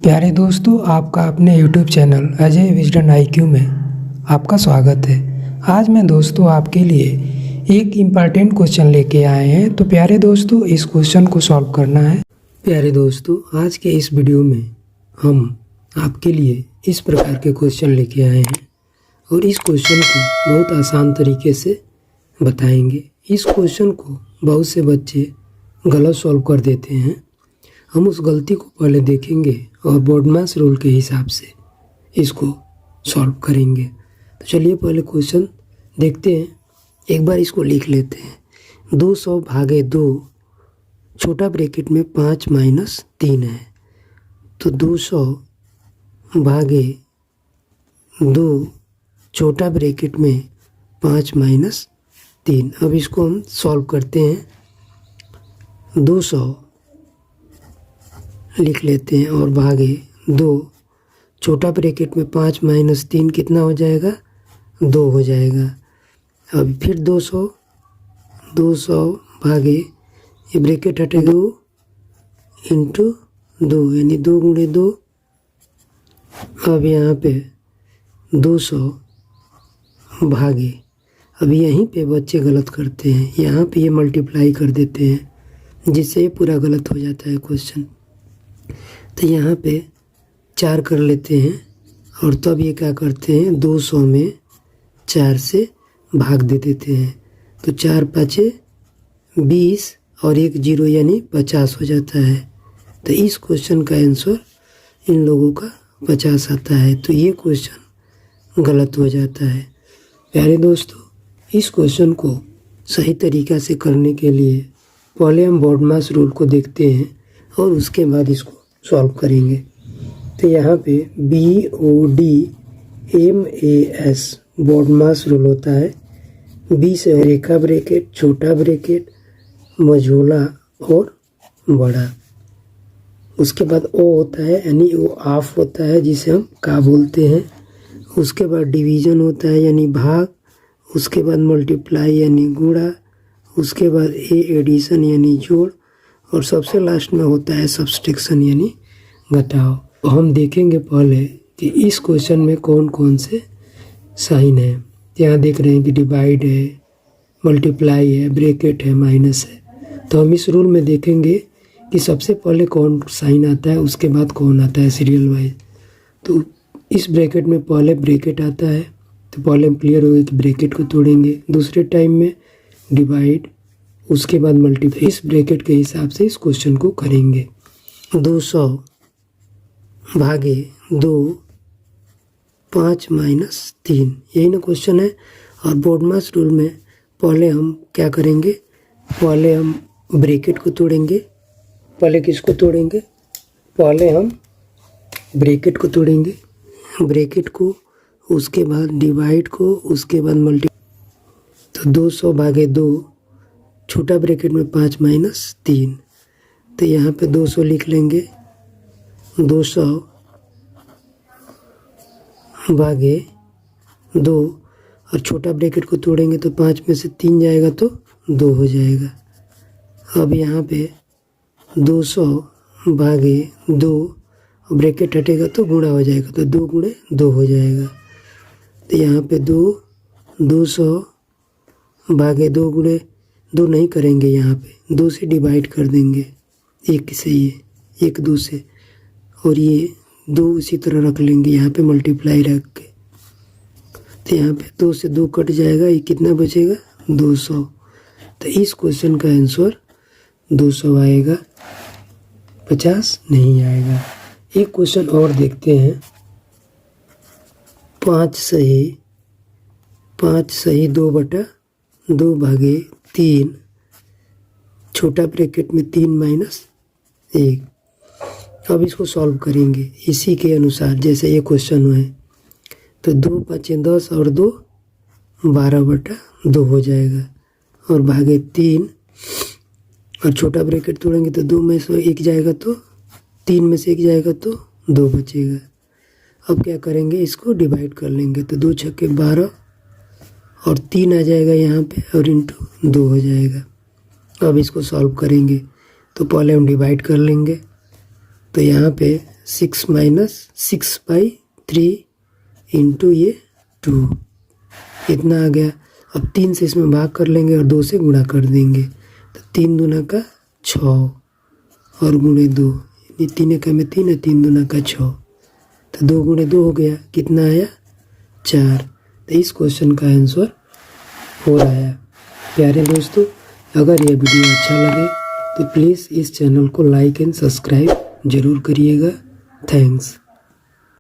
प्यारे दोस्तों, आपका अपने YouTube channel Ajay Wisden IQ में आपका स्वागत है। आज मैं दोस्तों आपके लिए एक इम्पॉर्टेंट क्वेश्चन लेके आए हैं। तो प्यारे दोस्तों, इस क्वेश्चन को सॉल्व करना है। प्यारे दोस्तों, आज के इस वीडियो में हम आपके लिए इस प्रकार के क्वेश्चन लेके आए हैं और इस क्वेश्चन को बहुत आसान तरीके से बताएंगे। इस क्वेश्चन को बहुत से बच्चे गलत सॉल्व कर देते हैं। हम उस गलती को पहले देखेंगे और बोर्डमास रूल के हिसाब से इसको सॉल्व करेंगे। तो चलिए पहले क्वेश्चन देखते हैं। एक बार इसको लिख लेते हैं। 200 भागे 2 छोटा ब्रैकेट में 5 माइनस 3 है। तो 200 भागे 2 छोटा ब्रैकेट में 5 माइनस 3। अब इसको हम सॉल्व करते हैं। 200 लिख लेते हैं और भागे 2 छोटा ब्रैकेट में 5 माइनस 3 कितना हो जाएगा? 2 हो जाएगा। अब फिर 200 भागे ये ब्रैकेट हटेगा 2 इंटू 2 यानी 2 गुणे 2। अब यहाँ पे 200 भागे, अब यहीं पे बच्चे गलत करते हैं, यहाँ पे ये मल्टीप्लाई कर देते हैं जिससे ये पूरा गलत हो जाता है क्वेश्चन। तो यहाँ पे 4 कर लेते हैं और तब ये क्या करते हैं 200 में 4 से भाग दे देते हैं। तो 4 5 20 और 1 0 यानी 50 हो जाता है। तो इस क्वेश्चन का आंसर इन लोगों का 50 आता है। तो ये क्वेश्चन गलत हो जाता है। प्यारे दोस्तों, इस क्वेश्चन को सही तरीक़ा से करने के लिए पहले हम बोर्डमास रूल को देखते हैं और उसके बाद इसको सॉल्व करेंगे। तो यहाँ पे BODMAS बोर्डमास रूल होता है। B से रेखा ब्रैकेट, छोटा ब्रैकेट, मझोला और बड़ा। उसके बाद O होता है यानी वो ऑफ होता है जिसे हम का बोलते हैं। उसके बाद डिवीज़न होता है यानी भाग। उसके बाद मल्टीप्लाई यानी गुणा। उसके बाद एडिशन यानी जोड़ और सबसे लास्ट में होता है सब्सट्रैक्शन यानी घटाव। तो हम देखेंगे पहले कि इस क्वेश्चन में कौन कौन से साइन है। यहाँ देख रहे हैं कि डिवाइड है, मल्टीप्लाई है, ब्रैकेट है, माइनस है। तो हम इस रूल में देखेंगे कि सबसे पहले कौन साइन आता है, उसके बाद कौन आता है सीरियल वाइज। तो इस ब्रैकेट में पहले ब्रैकेट आता है, तो पहले हम क्लियर हो गए कि ब्रैकेट को तोड़ेंगे। दूसरे टाइम में डिवाइड, उसके बाद मल्टीप्लाई। इस ब्रैकेट के हिसाब से इस क्वेश्चन को करेंगे। 200 भागे 2 5 माइनस 3 यही ना क्वेश्चन है। और बोर्डमास रूल में पहले हम क्या करेंगे, पहले हम ब्रैकेट को तोड़ेंगे। पहले किसको तोड़ेंगे? पहले हम ब्रैकेट को तोड़ेंगे, ब्रैकेट को, उसके बाद डिवाइड को, उसके बाद मल्टीप्लाई। तो 200 भागे 2 छोटा ब्रैकेट में 5 माइनस 3। तो यहाँ पे 200 लिख लेंगे। 200 भागे 2 और छोटा ब्रैकेट को तोड़ेंगे तो 5 में से 3 जाएगा तो 2 हो जाएगा। अब यहाँ पे 200 भागे 2 ब्रैकेट हटेगा तो गुणा हो जाएगा, तो 2 गुणे 2 हो जाएगा। तो यहाँ पे 200 भागे 2 गुणे 2 नहीं करेंगे, यहाँ पे 2 से डिवाइड कर देंगे, 1 से ये 1 2 से, और ये 2 इसी तरह रख लेंगे यहाँ पे मल्टीप्लाई रख के। तो यहाँ पे 2 से 2 कट जाएगा, ये कितना बचेगा 200। तो इस क्वेश्चन का आंसर 200 आएगा, 50 नहीं आएगा। एक क्वेश्चन और देखते हैं। 5 सही 2/2 भागे 3 छोटा ब्रैकेट में 3 माइनस 1। अब इसको सॉल्व करेंगे इसी के अनुसार जैसे ये क्वेश्चन हुए। तो 2 5 10 और 2 12/2 हो जाएगा और भागे 3 और छोटा ब्रैकेट तोड़ेंगे तो 2 में से 1 जाएगा तो 3 में से 1 जाएगा तो 2 बचेगा। अब क्या करेंगे, इसको डिवाइड कर लेंगे। तो 2 छक्के 12 और 3 आ जाएगा यहाँ पे और इंटू 2 हो जाएगा। अब इसको सॉल्व करेंगे तो पहले हम डिवाइड कर लेंगे। तो यहाँ पे 6 माइनस 6/3 इंटू ये 2, इतना आ गया। अब 3 से इसमें भाग कर लेंगे और 2 से गुणा कर देंगे, तो 3 दूना का 6 और गुणे 2, 3 एका में 3 है, 3 दूना का 6, तो 2 गुणे 2 हो गया, कितना आया 4। तो इस क्वेश्चन का आंसर 4 आया। प्यारे दोस्तों, अगर यह वीडियो अच्छा लगे तो प्लीज़ इस चैनल को लाइक एंड सब्सक्राइब ज़रूर करिएगा। थैंक्स।